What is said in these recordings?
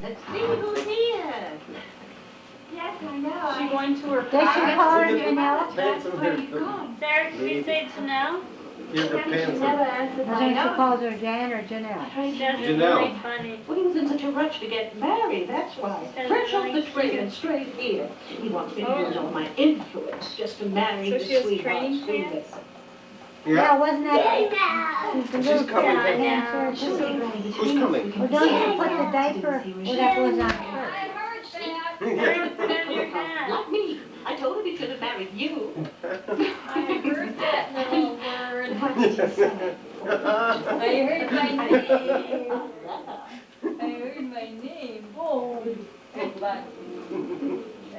Let's see who's here. Yes, I know. She going to her Does she car? call her Janelle? That's where you go. Sarah, did you say Janelle? Give the She pants never up. answered I my think she note. calls her Jan or Janelle. That's Janelle. really funny. Well, he was in such a rush to get married, that's why. That's Fresh off really the train cute. and straight here. He wants me to use all my influence just to marry So the she has sweetheart. training pants? Yeah, wasn't that? She's the She's little coming. kid Yeah. dancer She'll too. be ready between Who's us. coming? We can Well, don't see you put the what diaper, he was well, that goes on sharing. first. Sarah, put on your hat. Not me. I told him he should have married you. I heard that little word. What did you say? I heard my name. I heard my name. Oh, good luck.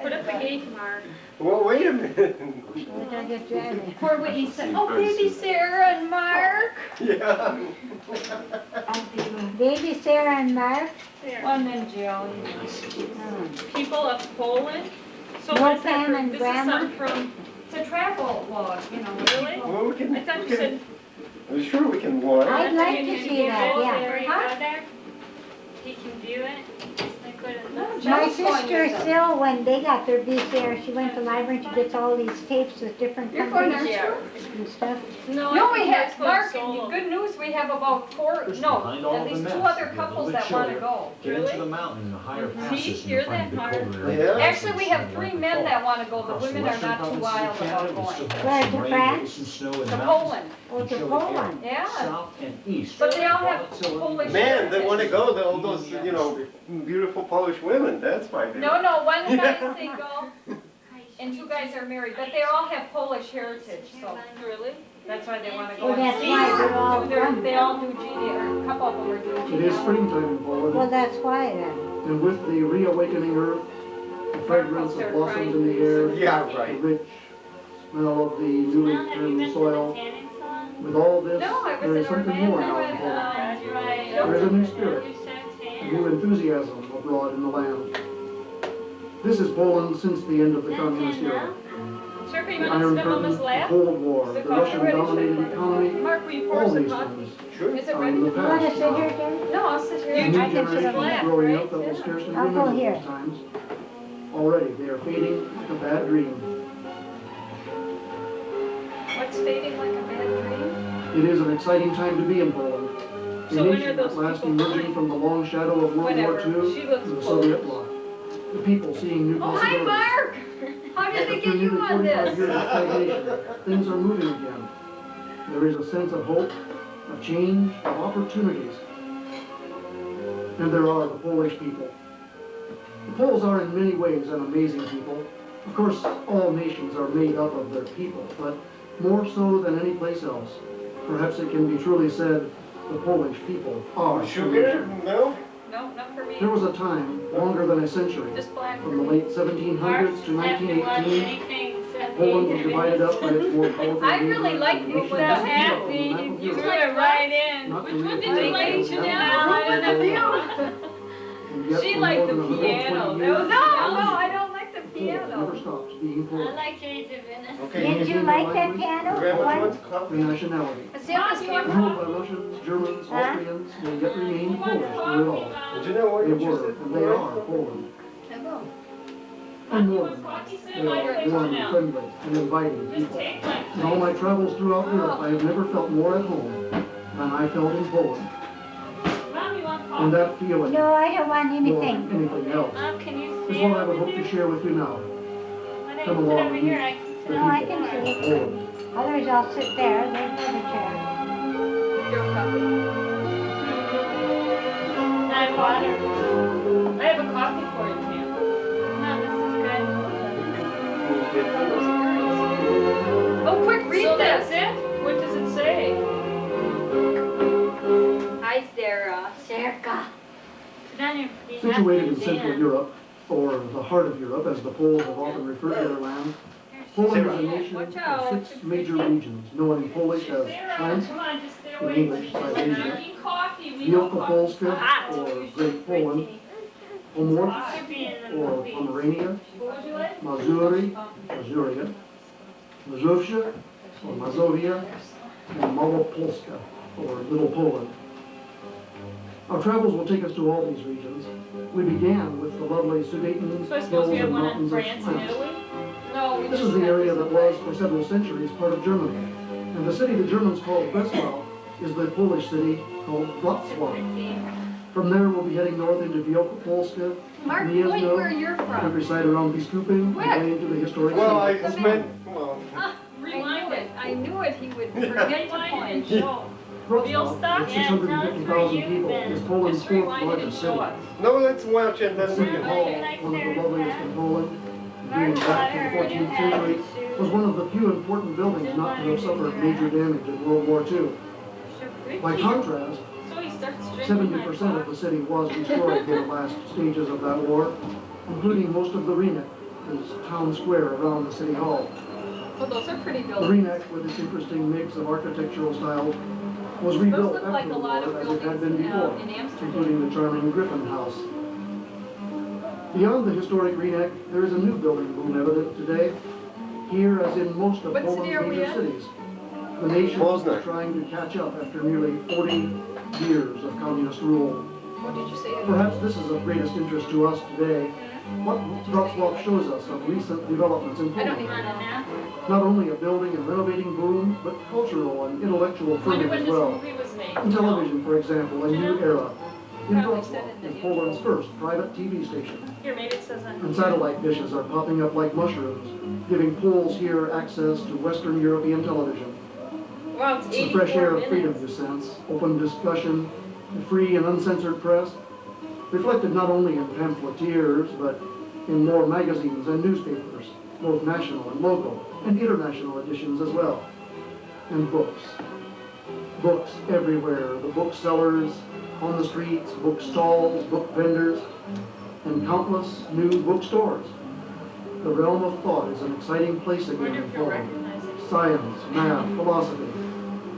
Put up the gate mark. Well, wait a minute. We gotta get Jamie. Poor Whitney said, oh, baby Sarah and Mark. Yeah. Baby Sarah and Mark. And then Jill. People of Poland. So No what's that Pam for? and This Grandma? is some from, it's a travel log, you know, really? Well, we can. I thought we you can- said. I'm sure we can watch. I'd like You to can see give that, it yeah. where you go there. He can view it. Like what it looks My like. sister Sil, when they got their VCR, she went to the library and she gets all these tapes with different You're going companies there? and stuff. No, No, I we think have, it's going Mark, solo. good news, we have about four, Just no, behind all at the least mess, two other you're a little couples bit that wanna chillier. go. Get into Really? the mountain, the higher See, passes, and hear you'll find that, a bit Mark? colder area. Yeah. Actually, we have three men that wanna go, the Across women are western not too wild provinces of about Canada, we going. still have Where, some to rain, France? some snow in the To mountains. Poland, Or And to chilly Poland. air. yeah. South and east. But they all have Volatility. Polish Man, they want to go. heritage. All those, you know, beautiful Polish women. That's why they. No, no, one guy is single and two guys are married, but they all have Polish heritage, so Really? that's why they wanna go Well, and that's see. why they're all from. They all do GD, or a couple of them are doing It is GD. springtime in Well, Poland, that's why then. and with the reawakening earth, the fragrance of blossoms in the air, Yeah, the right. rich smell of the newly Now, have you turned been to the soil, tanning salon? with all this, No, I there was is in something more Orlando now in with, Poland. That's right. There is a new spirit, You're so a tan. new enthusiasm abroad in the land. This is Poland since the end of the communist era. Sure, you The want to Iron swim on this Curtain, the lap? Cold War, Is it the coffee Russian-dominated ready? economy, Mark, will you pour all some these coffee? things Sure. Is it are in ready? the You wanna past. sit here, Jen? No, I'll sit A here. new I can sit generation up is here. growing up that will scarcely I'll go remember here. those times. Already, they are fading like a bad dream. What's fading like a bad dream? It is an exciting time to be in Poland. A So when are nation those at last people emerging going? from the long shadow of World War Whenever. II She looks and the Polish. Soviet bloc. The people seeing new Oh, hi, possibilities. Mark! How did they After get you nearly on 45 years this? of stagnation, things are moving again. There is a sense of hope, of change, of opportunities. And there are the Polish people. The Poles are in many ways an amazing people. Of course, all nations are made up of their people, but more so than any place else. Perhaps it can be truly said, the Polish people are a Sugar? nation. Milk? No, not for me. There was a time, longer than a century, Just black for from the me. late 1700s to 1918, Poland was divided up by its more powerful I really neighbors, like and the being nation without was happy. on the map of You Europe. threw it right in. Not Which to one did reappear you like, those Chanel? young I don't know. And yet, She for liked more the than 120 piano. That years, was No, I don't like the Poland never piano. stopped being I Polish. like Jade Divina. Okay. Did you like that piano? Grandma What? wants The coffee. nationality. Sarah's Ruled by Russians, Germans, Huh? Austrians, they yet remain Polish through it all. Did you know what They you were, said? and they are Poland. And more than that, they are warm and friendly and inviting Just people. take my In all my travels throughout Europe, I have never felt more at home than I felt in Poland. Mom, you want And coffee? that feeling, No, I don't want more anything. than anything else, Mom, can you is see what I would hope to share with you now. When I Come sit along over with here, me. I can sit The No, on I the can floor. see. Poland. Others all sit there, there's another chair. I have water. I have a coffee for you, Tam. No, this is good. Oh, quick, read So this. that's it? What does it say? Hi, Sarah. Serka. Sit down here. You have Situated in to Central dance. Europe, or the heart of Europe, as the Poles have often referred to their land, Poland is a nation Watch of out. 6 major regions, known in Polish as Sarah, Śląsk, come on, just stay in away. English, Silesia, Drinking coffee. We know Wielka coffee's Polska, hot, so or you should Great drink Poland, tea. Pomorze, Should be in the or movie. Pomerania, What would you like? Mazury, Mazuria, Mazovsha, or Mazovia, and Małopolska, or Little Poland. Our travels will take us to all these regions. We began with the lovely Sudeten So I suppose hills we have and one in mountains of France and Schweiz. Italy? No, we This just is the had area this that was for several centuries part of Germany. And the city the Germans called Breslau is the Polish city called Wrocław. From there, we'll be heading north into Wielkopolska, Mark, point where Gniezno, you're from. countryside around Biskupin, Quick. and into the historic Well, city. I spent, well, I knew it, he would forget to Rewind and point. show. Real Wrocław, stuff? with 650,000 people, is Poland's Just fourth rewind it and largest show city. us. no, let's watch and then we City can. Hall, one of the loveliest in Poland, being back in the 14th century, was one of the few important buildings not to have suffered major damage in World War II. By contrast, So he starts drinking 70% of the city was destroyed in the last stages of that war, including most of the Rieneck, the town square around the city hall. Well, those are pretty The buildings. Rieneck, with its interesting mix of architectural styles, was Those rebuilt look after like the a lot war of as it had been buildings before, in Amsterdam. including the charming Griffin House. Beyond the historic Rieneck, there is a new building boom evident today, here as in most of What city Poland's are we major in? cities. The nation Poznan. is trying to catch up after nearly 40 years of communist rule. What did you say? Perhaps this is of greatest interest to us today. What Wrocław shows us of recent developments in I don't Poland. even know. Not only a building and renovating boom, but cultural and intellectual Wonder ferment when as this well. movie was made. In television, for example, a new era. In Probably said Wrocław in the is Poland's first private TV station. Here, maybe it says on. And satellite dishes are popping up like mushrooms, giving Poles here access to Western European television. Wow, it's It's the fresh 84 air of freedom, minutes. you sense, open discussion, a free and uncensored press, reflected not only in pamphleteers, but in more magazines and newspapers, both national and local, and international editions as well. And books. Books everywhere, the booksellers, on the streets, book stalls, book vendors, and countless new bookstores. The realm of thought is an exciting place Wonder again in if you'll Poland. recognize it. Science, math, philosophy,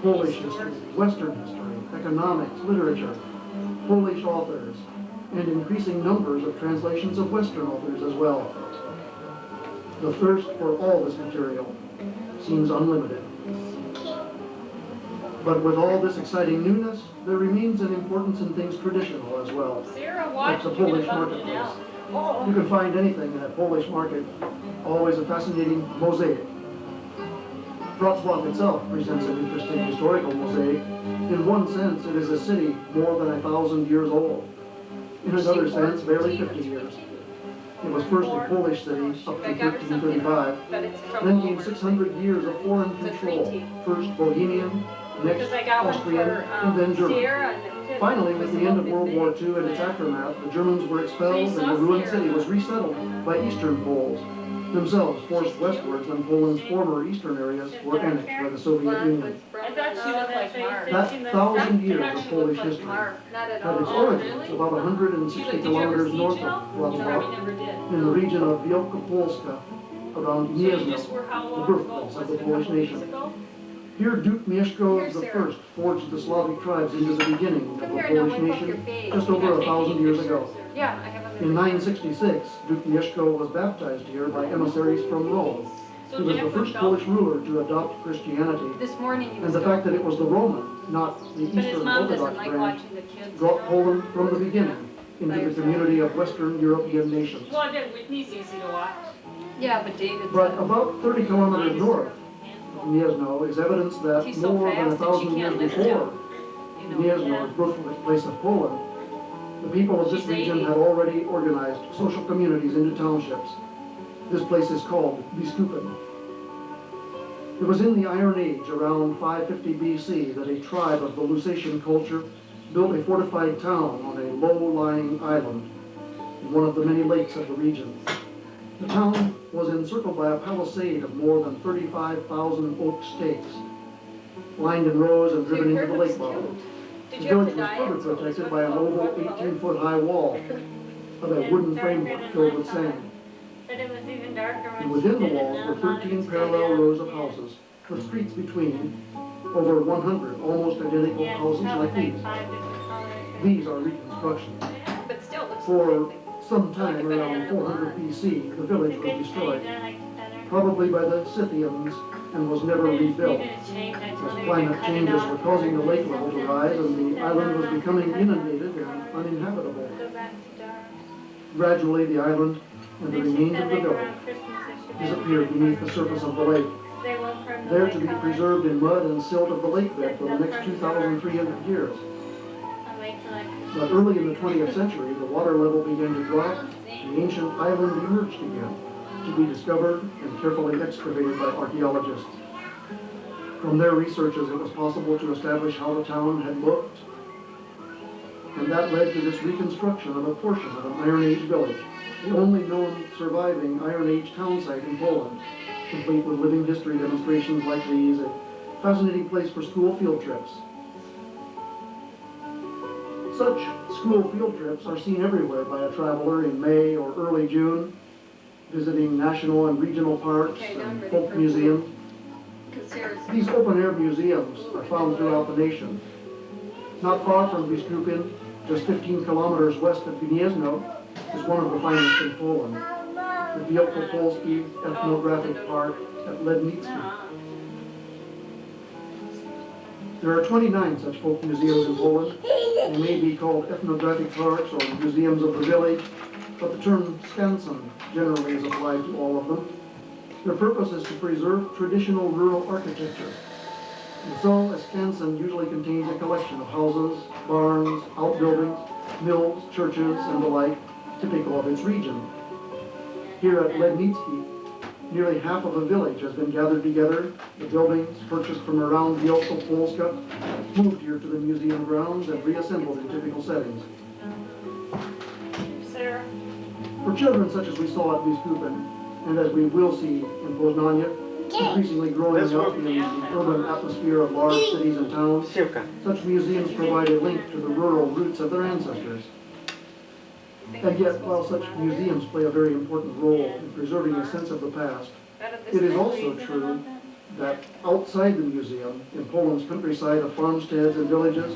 Polish history, Western history, economics, literature, Polish authors, and increasing numbers of translations of Western authors as well. The thirst for all this material seems unlimited. But with all this exciting newness, there remains an importance in things traditional as well, Sarah, like watch. the You're gonna Polish bump marketplace. Janelle. You can find anything in a Polish market, always a fascinating mosaic. Wrocław itself presents an interesting historical mosaic. In one sense, it is a city more than 1,000 years old. In another sense, barely 50 years. It was first a Polish city up to 1335, But it's from then Walmart. came 600 years of foreign It's a control. 3T. First Bohemian, next Because I got one Austrian, for and then German. Sierra and the kid. Finally, with the end of World War II and its aftermath, the Germans were expelled and the ruined city was resettled by Eastern Poles, themselves forced westwards when Poland's former eastern areas were annexed by the Soviet Union. I thought she looked like Mark. That 1,000 years of Polish history Mark, not at had its all. origins about 160 Did you ever kilometers see north Jill? of You probably Wrocław, never did. in the region of Wielkopolska, around So you just Gniezno. were how the long ago? birthplace of Was the it a Polish couple weeks nation. ago? Here, Duke Mieszko Here, the Sarah. First forged the Slavic tribes into the beginning of Come the here and I'll Polish wipe off your nation face. just over 1,000 years ago. Yeah, I have them. In 966, Duke Mieszko was baptized here by emissaries from Rome. So He was the Jennifer first felt- Polish ruler to adopt Christianity, This morning he and was the fact that it was the Roman, not the But his Eastern mom doesn't Orthodox like branch, watching the kids. brought Poland from the beginning into the community of Western European nations. Well, I bet Whitney's easy to watch. Yeah, but David. But about 30 kilometers north of Gniezno is evidence that He's so more than fast and she 1,000 years can't lift before you know. Gniezno, birthplace of Poland, the people of this She's region 80. had already organized social communities into townships. This place is called Biskupin. It was in the Iron Age, around 550 BC, that a tribe of the Lusatian culture built a fortified town on a low-lying island in one of the many lakes of the region. The town was encircled by a palisade of more than 35,000 oak stakes, lined in rows and driven into the lake bottom. Did The you have village to was dye further it so it was protected by a what oval color? 18-foot-high wall of a wooden framework filled with sand. But it was even darker And when she within the did it walls now, were not 13 it's parallel down. rows of houses, with streets between, over 100 almost identical Yeah, houses probably like these. 5 different colors. These are reconstructions. But still, it looks For like some time around 400 BC, the village The was good destroyed, shades I like better. probably by the Scythians and was never rebuilt. As climate changes were causing the lake level to rise and the island was becoming inundated and uninhabitable. Gradually, the island and the remains of the village disappeared beneath the surface of the lake, there to be preserved in mud and silt of the lake bed for the next 2,300 years. But early in the 20th century, the water level began to drop, and the ancient island emerged again, to be discovered and carefully excavated by archaeologists. From their researches, it was possible to establish how the town had looked, and that led to this reconstruction of a portion of an Iron Age village, the only known surviving Iron Age town site in Poland, complete with living history demonstrations like these, a fascinating place for school field trips. Such school field trips are seen everywhere by a traveler in May or early June, visiting national and regional parks and folk museums. These open-air museums are found throughout the nation. Not far from Biskupin, just 15 kilometers west of Gniezno, is one of the finest in Poland, the Wielkopolski Ethnographic Park at Lednicki. There are 29 such folk museums in Poland. They may be called ethnographic parks or museums of the village, but the term skansen generally is applied to all of them. Their purpose is to preserve traditional rural architecture. And so, a skansen usually contains a collection of houses, barns, outbuildings, mills, churches, and the like, typical of its region. Here at Lednicki, nearly half of a village has been gathered together. The buildings, purchased from around Wielkopolska, moved here to the museum grounds and reassembled in typical settings. Sarah. For children such as we saw at Biskupin, and as we will see in Poznania, increasingly growing up in the urban atmosphere of large cities and towns, such museums provide a link to the rural roots of their ancestors. And yet, while such museums play a very important role in preserving a sense of the past, it is also true that outside the museum, in Poland's countryside of farmsteads and villages,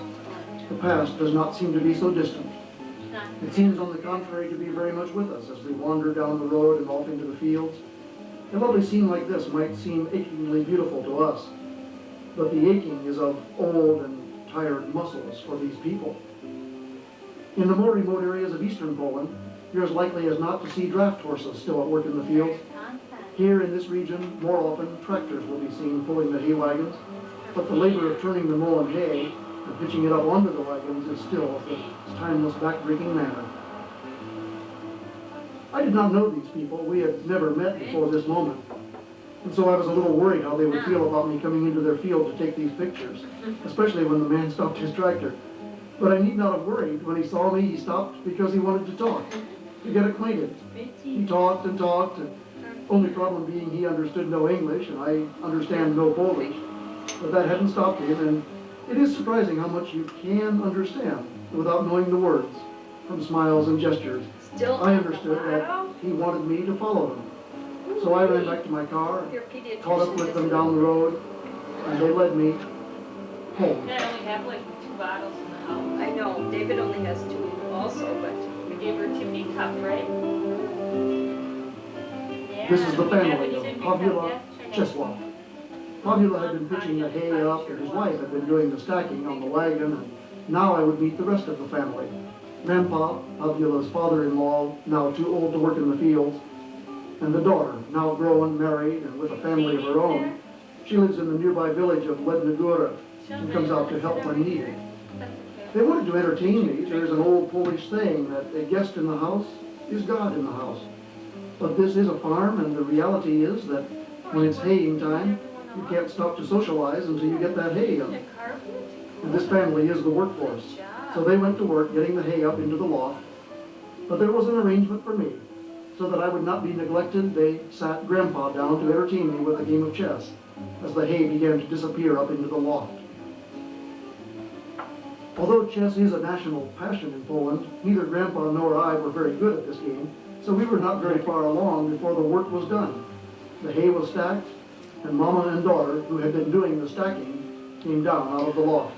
the past does not seem to be so distant. It seems, on the contrary, to be very much with us as we wander down the road and off into the fields. A lovely scene like this might seem achingly beautiful to us, but the aching is of old and tired muscles for these people. In the more remote areas of eastern Poland, you're as likely as not to see draft horses still at work in the fields. Here in this region, more often, tractors will be seen pulling the hay wagons, but the labor of turning the mown hay and pitching it up onto the wagons is still of the timeless backbreaking manner. I did not know these people. We had never met before this moment. And so I was a little worried how they would feel about me coming into their field to take these pictures, especially when the man stopped his tractor. But I need not have worried. When he saw me, he stopped because he wanted to talk, to get acquainted. He talked and talked, and only problem being he understood no English, and I understand no Polish. But that hadn't stopped him, and it is surprising how much you can understand without knowing the words, from smiles and gestures. I understood that he wanted me to follow him. So I ran back to my car, caught up with them down the road, and they led me home. I only have like 2 bottles in the house. I know, David only has 2 also, but We gave her a chimney cup, right? This is the family of Pavula Czesław. Pavula had been pitching the hay up, and his wife had been doing the stacking on the wagon, and now I would meet the rest of the family. Grandpa, Pavula's father-in-law, now too old to work in the fields, and the daughter, now grown, married, and with a family of her own. She lives in the nearby village of Lednogóra and comes out to help when needed. They wanted to entertain me. There's an old Polish saying that a guest in the house is God in the house. But this is a farm, and the reality is that when it's haying time, you can't stop to socialize until you get that hay in. And this family is the workforce. So they went to work getting the hay up into the loft. But there was an arrangement for me. So that I would not be neglected, they sat Grandpa down to entertain me with a game of chess as the hay began to disappear up into the loft. Although chess is a national passion in Poland, neither Grandpa nor I were very good at this game, so we were not very far along before the work was done. The hay was stacked, and Mama and daughter, who had been doing the stacking, came down out of the loft.